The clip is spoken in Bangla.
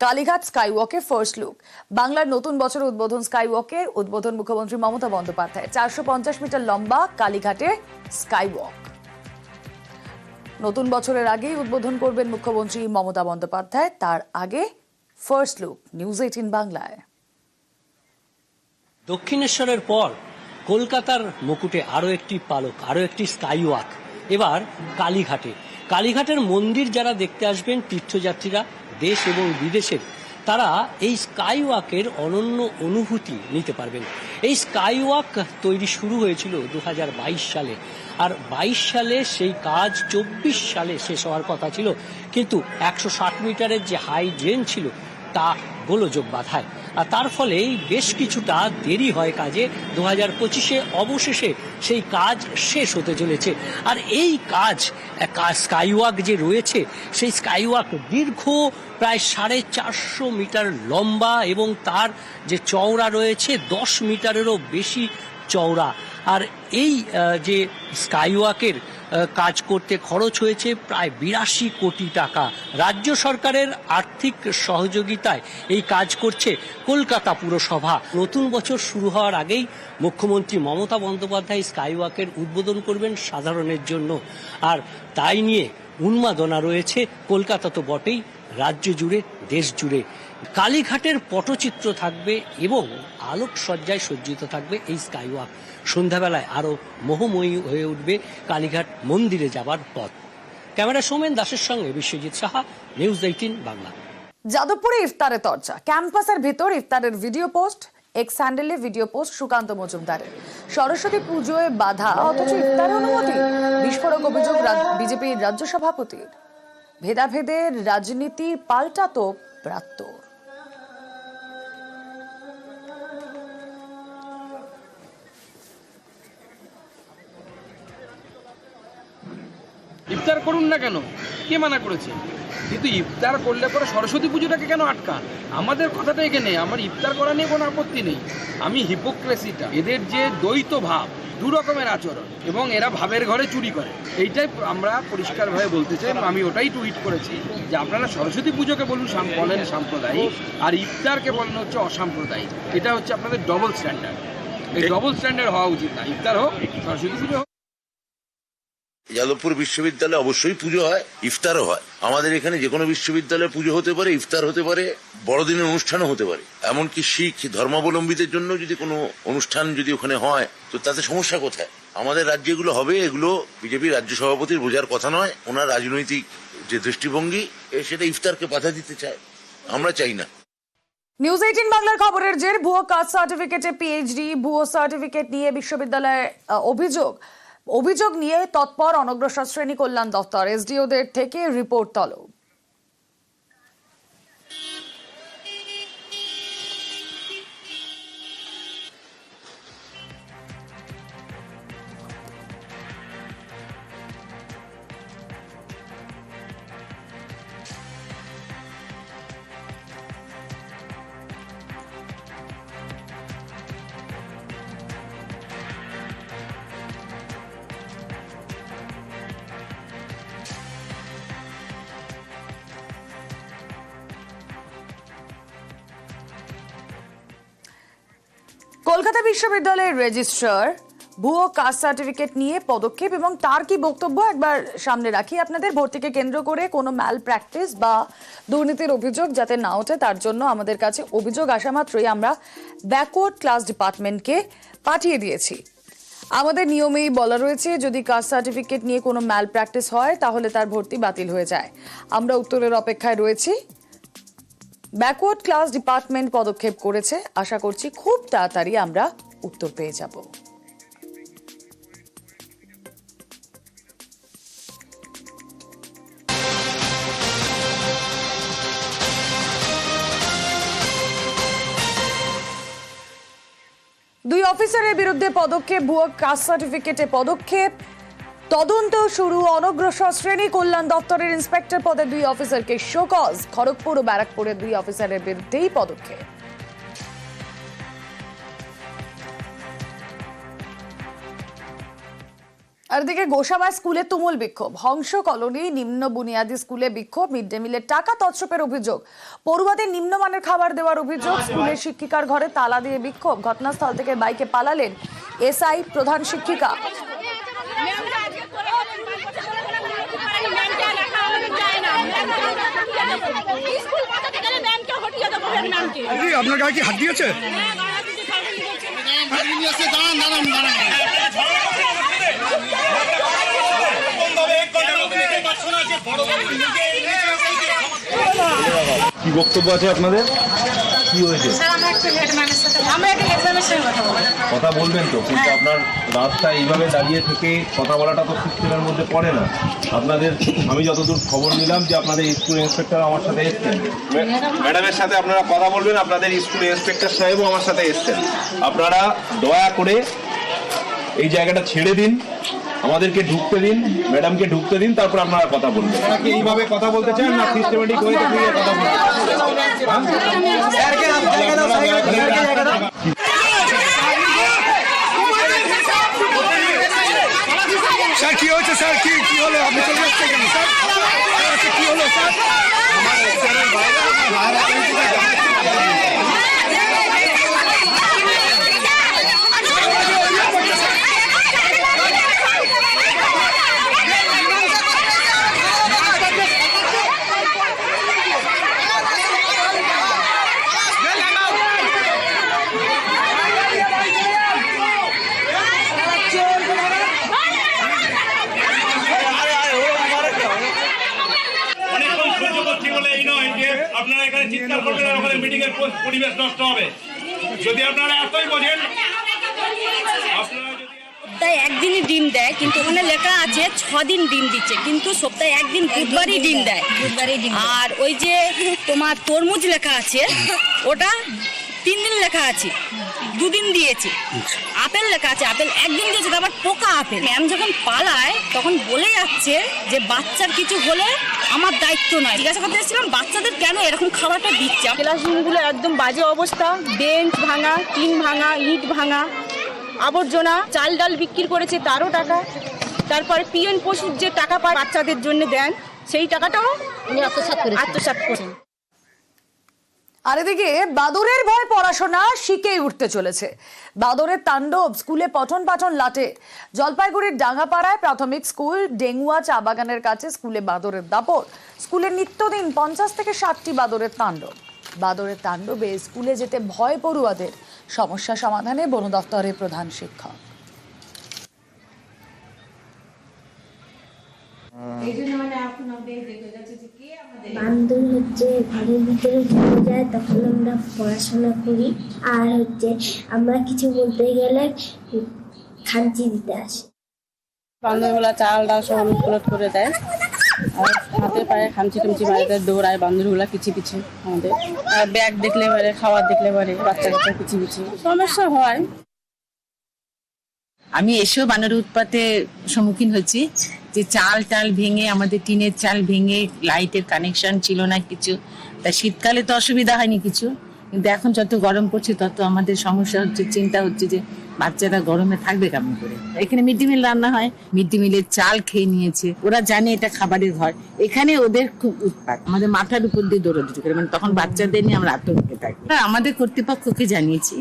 Kalighat স্কাইওয়াকের first look. বাংলার নতুন বছর উদ্বোধন স্কাইওয়াকের উদ্বোধন মুখ্যমন্ত্রী মমতা বন্দ্যোপাধ্যায়। 450 মিটার লম্বা কালীঘাটে স্কাইওয়াক নতুন বছরের আগেই উদ্বোধন করবেন মুখ্যমন্ত্রী মমতা বন্দ্যোপাধ্যায়। তার আগে ফার্স্ট লুক নিউজ 18 বাংলায়। দক্ষিণেশ্বরের পর কলকাতার মুকুটে আরো একটি পালক, আরো একটি স্কাইওয়াক। এবার কালীঘাটের মন্দির যারা দেখতে আসবেন তীর্থযাত্রীরা দেশ এবং বিদেশের, তারা এই স্কাইওয়াকের অনন্য অনুভূতি নিতে পারবেন। এই স্কাইওয়াক তৈরি শুরু হয়েছিল 2022 সালে, আর 22 সালে সেই কাজ 24 সালে শেষ হওয়ার কথা ছিল, কিন্তু 160 মিটারের যে হাই ড্রেন ছিল তা গোলযোগ বাধায়, আর তার ফলে বেশ কিছুটা দেরি হয় কাজে। 2025-এ অবশেষে সেই কাজ শেষ হতে চলেছে। আর এই কাজ স্কাইওয়াক যে রয়েছে, সেই স্কাইওয়াক দীর্ঘ প্রায় 450 মিটার লম্বা এবং তার যে চওড়া রয়েছে 10 মিটারেরও বেশি চওড়া। আর এই যে স্কাইওয়াকের কাজ করতে খরচ হয়েছে প্রায় 82 কোটি টাকা। রাজ্য সরকারের আর্থিক সহযোগিতায় এই কাজ করছে কলকাতা পুরসভা। নতুন বছর শুরু হওয়ার আগেই মুখ্যমন্ত্রী মমতা বন্দ্যোপাধ্যায় স্কাইওয়াকের উদ্বোধন করবেন সাধারণের জন্য, আর তাই নিয়ে উন্মাদনা রয়েছে কলকাতা তো বটেই, রাজ্য জুড়ে দেশ জুড়ে। কালীঘাটের পটচিত্র থাকবে এবং আলোকসজ্জায় সজ্জিত থাকবে এই স্কাইওয়াক। সন্ধ্যাবেলায় আরো মোহময়ী হয়ে উঠবে কালীঘাট মন্দিরে যাবার পথ। ক্যামেরা সৌমেন দাসের সঙ্গে বিশ্বজিৎ সাহা, নিউজ 18 বাংলা। যাদবপুরে ইফতারের চর্চা, ক্যাম্পাসের ভিতর ইফতারের ভিডিও পোস্ট, এক্স হ্যান্ডেলে ভিডিও পোস্ট সুকান্ত মজুমদারের। সরস্বতী পুজোয় বাধা অথচ ইফতারের অনুমতি, বিস্ফোরক অভিযোগ বিজেপির রাজ্য সভাপতির। ভেদাভেদের রাজনীতি পাল্টাতো প্রাত্যর। ইফতার করুন না কেন, কে মানা করেছে? কিন্তু ইফতার করলে পরে সরস্বতী পুজোটাকে কেন আটকান? আমাদের কথাটা এখানে, আমার ইফতার করা নিয়ে কোনো আপত্তি নেই। আমি হিপোক্রেসিটা, এদের যে দ্বৈত ভাব, দু রকমের আচরণ, এবং এরা ভাবের ঘরে চুরি করে, এইটাই আমরা পরিষ্কারভাবে বলতে চাই। আমি ওটাই টুইট করেছি যে আপনারা সরস্বতী পুজোকে বলেন সাম্প্রদায়িক, আর ইফতারকে বলেন হচ্ছে অসাম্প্রদায়িক। এটা হচ্ছে আপনাদের ডবল স্ট্যান্ডার্ড। এই ডবল স্ট্যান্ডার্ড হওয়া উচিত না। ইফতার হোক, সরস্বতী পুজো হোক। যাদবপুর বিশ্ববিদ্যালয়ে অবশ্যই পুজো হয়, ইফতারও হয়। আমাদের এখানে যে কোনো বিশ্ববিদ্যালয়ে পুজো হতে পারে, ইফতার হতে পারে, বড়দিনের অনুষ্ঠানও হতে পারে। এমনকি শিখ ধর্মাবলম্বীদের জন্য যদি কোনো অনুষ্ঠান যদি ওখানে হয়, তো তাতে সমস্যা কোথায়? আমাদের রাজ্যে এগুলো হবে, এগুলো বিজেপি রাজ্য সভাপতির বোঝার কথা নয়। ওনার রাজনৈতিক যে দৃষ্টিভঙ্গি, সেটা ইফতারকে বাধা দিতে চায়, আমরা চাই না। নিউজ 18 বাংলার খবরের জের, ভুয়ো কাস্ট সার্টিফিকেটে পিএইচডি, ভুয়ো সার্টিফিকেট নিয়ে বিশ্ববিদ্যালয়ের অভিযোগ নিয়ে তৎপর অনগ্রসর শ্রেণী কল্যাণ দপ্তর। এসডিওদের থেকে রিপোর্ট তলব। কলকাতা বিশ্ববিদ্যালয়ের রেজিস্ট্রার ভুয়ো কাস্ট সার্টিফিকেট নিয়ে পদক্ষেপ এবং তার কি বক্তব্য একবার সামনে রাখি আপনাদের। ভর্তিকে কেন্দ্র করে কোনো ম্যাল প্র্যাকটিস বা দুর্নীতির অভিযোগ যাতে না ওঠে, তার জন্য আমাদের কাছে অভিযোগ আসা মাত্রই আমরা ব্যাকওয়ার্ড ক্লাস ডিপার্টমেন্টকে পাঠিয়ে দিয়েছি। আমাদের নিয়মেই বলা রয়েছে যদি কাস্ট সার্টিফিকেট নিয়ে কোনো ম্যাল প্র্যাকটিস হয় তাহলে তার ভর্তি বাতিল হয়ে যায়। আমরা উত্তরের অপেক্ষায় রয়েছি। ব্যাকওয়ার্ড ক্লাস ডিপার্টমেন্ট পদক্ষেপ করেছে, আশা করছি খুব তাড়াতাড়ি আমরা উত্তর পেয়ে যাব। দুই অফিসারের বিরুদ্ধে পদক্ষেপ, ভুয়ো কাস্ট সার্টিফিকেটে পদক্ষেপ, তদন্ত শুরু। অনগ্রসর শ্রেণী কল্যাণ দপ্তরের ইন্সপেক্টর পদে দুই অফিসারকে শোকজ। খড়গপুর ও ব্যারাকপুরের দুই অফিসারের বিরুদ্ধেই পদক্ষেপ। আর এদিকে গোসাবা স্কুলে তুমুল বিক্ষোভ, হংস কলোনি নিম্ন বুনিয়াদী স্কুলে বিক্ষোভ, মিড ডে মিলের টাকা তছরূপের অভিযোগ, পড়ুয়াদের নিম্নমানের খাবার দেওয়ার অভিযোগ, স্কুলের শিক্ষিকার ঘরে তালা দিয়ে বিক্ষোভ, ঘটনাস্থল থেকে বাইকে পালালেন এসআই প্রধান শিক্ষিকা। আপনার গায়ে কি হাত দিয়েছে? কি বক্তব্য আছে আপনাদের? কি হয়েছে? কথা বলবেন তো, কিন্তু আপনার রাস্তায় এইভাবে দাঁড়িয়ে থেকে কথা বলাটা তো সিস্টেমের মধ্যে পড়ে না। আপনাদের আমি যতদূর খবর নিলাম যে আপনাদের স্কুল ইন্সপেক্টর আমার সাথে এসছেন, ম্যাডামের সাথে আপনারা কথা বলবেন। আপনাদের স্কুল ইন্সপেক্টর সাহেবও আমার সাথে এসছেন। আপনারা দয়া করে এই জায়গাটা ছেড়ে দিন, আমাদেরকে ঢুকতে দিন, ম্যাডামকে ঢুকতে দিন, তারপর আপনারা কথা বলবেন। আপনারা কি এইভাবে কথা বলতে চান না সিস্টেমেটিক ওয়েতে কথা বলতে চান? স্যার কি হয়েছে? স্যার কি হলো? আপনি চলে যাচ্ছেন কেন স্যার? কি হলো স্যার? আপনারা এখানে চিৎকার করবেন, আমাদের মিটিং এর পরিবেশ নষ্ট হবে। যদি আপনারা এতই বোঝেন, আপনারা যদি সপ্তাহে একদিনই ডিম দেয়, কিন্তু ওখানে লেখা আছে 6 দিন ডিম দিচ্ছে, কিন্তু সপ্তাহে একদিন বুধবারই ডিম দেয়। আর ওই যে তোমার তরমুজ লেখা আছে ওটা 3 দিন লেখা আছে, 2 দিন দিয়েছে। আপেল লেখা আছে আপেল 1 দিন দিয়েছে, আবার পোকা আপেল। ম্যাম যখন পালায় তখন বলে যাচ্ছে যে বাচ্চার কিছু হলে আমার দায়িত্ব নয়। জিজ্ঞাসা করতে এসেছিলাম বাচ্চাদের কেন এরকম খাবারটা দিচ্ছে। ক্লাসরুমগুলো একদম বাজে অবস্থা, বেঞ্চ ভাঙা, টিন ভাঙা, ইট ভাঙা, আবর্জনা, চাল ডাল বিক্রি করেছে তারও টাকা। তারপরে পিএন পশুর যে টাকা পায় বাচ্চাদের জন্য দেন, সেই টাকাটাও উনি আত্মসাৎ করেছেন। আর এদিকে বাদরের ভয় পড়াশোনা শিখেই উঠতে চলেছে। বাদরের তাণ্ডব, স্কুলে পঠন পাঠন লাটে। জলপাইগুড়ির ডাঙ্গাপাড়ায় প্রাথমিক স্কুল, ডেঙ্গুয়া চা বাগানের কাছে স্কুলে বাদরের দাপট। স্কুলে নিত্যদিন 50 থেকে 60টি বাদরের তাণ্ডব। বাদরের তাণ্ডবে স্কুলে যেতে ভয় পড়ুয়াদের, সমস্যা সমাধানে বন দপ্তরের প্রধান শিক্ষক। বান্দর হচ্ছে ঘরের ভিতরে ঢুকে যায়, তখন আমরা পড়াশোনা করি। আর হচ্ছে আমরা কিছু বলতে গেলে খামচি দিতে আসে। বান্দরগুলা চাল ডাল সব উলট করে দেয়, আর হাতে পায়ে খামচি টামচি মারে দেয়, দৌড়ায় বান্দরগুলা পিছিয়ে পিছিয়ে আমাদের। আর ব্যাগ দেখলে পারে, খাবার দেখলে পারে, বাচ্চা কাচ্চা পিছিয়ে পিছিয়ে সমস্যা হয়। আমি এসেও বানরের উৎপাতে সম্মুখীন হচ্ছি, যে চাল টাল ভেঙে, আমাদের টিনের চাল ভেঙে, লাইটের কানেকশন ছিল না কিছু। তা শীতকালে তো অসুবিধা হয়নি কিছু, কিন্তু এখন যত গরম পড়ছে তত আমাদের সমস্যা হচ্ছে, চিন্তা হচ্ছে যে বাচ্চারা গরমে থাকবে কেমন করে। এখানে মিড ডে মিল রান্না হয়, মিড ডে মিলের চাল খেয়ে নিয়েছে, ওরা জানে এটা খাবারের ঘর। এখানে ওদের খুব উৎপাত, আমাদের মাথার উপর দিয়ে দৌড়াদৌড়ি করে, মানে তখন বাচ্চাদের নিয়ে আমরা আতঙ্কে থাকি। আমাদের কর্তৃপক্ষকে জানিয়েছি,